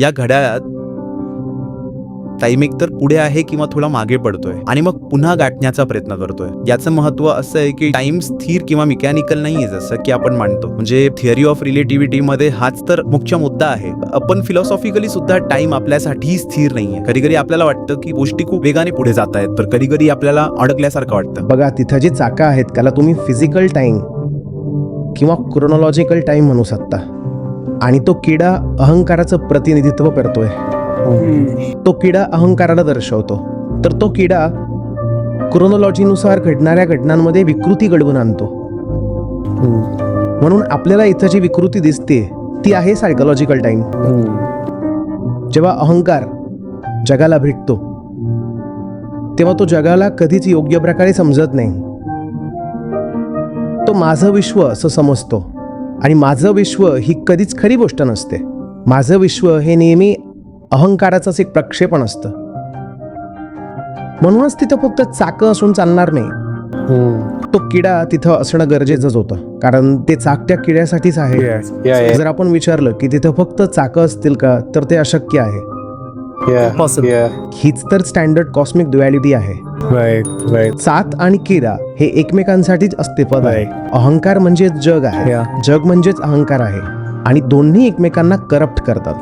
या घड्याळात टाइम एक तर पुढे आहे किंवा थोडा मागे पडतोय आणि मग पुन्हा गाठण्याचा प्रयत्न करतोय. याचं महत्व असं आहे की टाइम स्थिर किंवा मिकॅनिकल नाहीये जसं की आपण मानतो. म्हणजे थिअरी ऑफ रिलेटिव्हिटी मध्ये हाच तर मुख्य मुद्दा आहे. आपण फिलॉसॉफिकली सुद्धा टाइम आपल्यासाठी स्थिर नाहीये. कधी कधी आपल्याला वाटतं की गोष्टी खूप वेगाने पुढे जात आहेत, तर कधी कधी आपल्याला अडकल्यासारखं वाटतं. बघा, तिथं जे चाका आहेत त्याला तुम्ही फिजिकल टाइम किंवा क्रोनॉलॉजिकल टाइम म्हणू शकता. आणि तो किडा अहंकाराचं प्रतिनिधित्व करतोय. तो किडा अहंकाराला दर्शवतो. तर तो किडा क्रोनॉलॉजीनुसार घडणाऱ्या घटनांमध्ये विकृती घडवून आणतो. म्हणून आपल्याला इथं जी विकृती दिसते ती आहे सायकोलॉजिकल टाइम. जेव्हा अहंकार जगाला भेटतो तेव्हा तो जगाला कधीच योग्य प्रकारे समजत नाही. तो माझं विश्व असं समजतो आणि माझं विश्व ही कधीच खरी गोष्ट नसते. माझं विश्व हे नेहमी अहंकाराचंच एक प्रक्षेपण असतं. म्हणूनच तिथं फक्त चाकं असून चालणार नाही. तो किडा तिथं असणं गरजेचंच होतं, कारण ते चाक त्या किड्यासाठीच आहे. जर आपण विचारलं की तिथं फक्त चाकं असतील का, तर ते अशक्य आहे. हीच तर स्टँडर्ड कॉस्मिक ड्युॲलिटी आहे. चाक आणि किडा हे एकमेकांसाठीच अस्तित्वात आहे. अहंकार म्हणजेच जग आहे, जग म्हणजेच अहंकार आहे आणि दोन्ही एकमेकांना करप्ट करतात.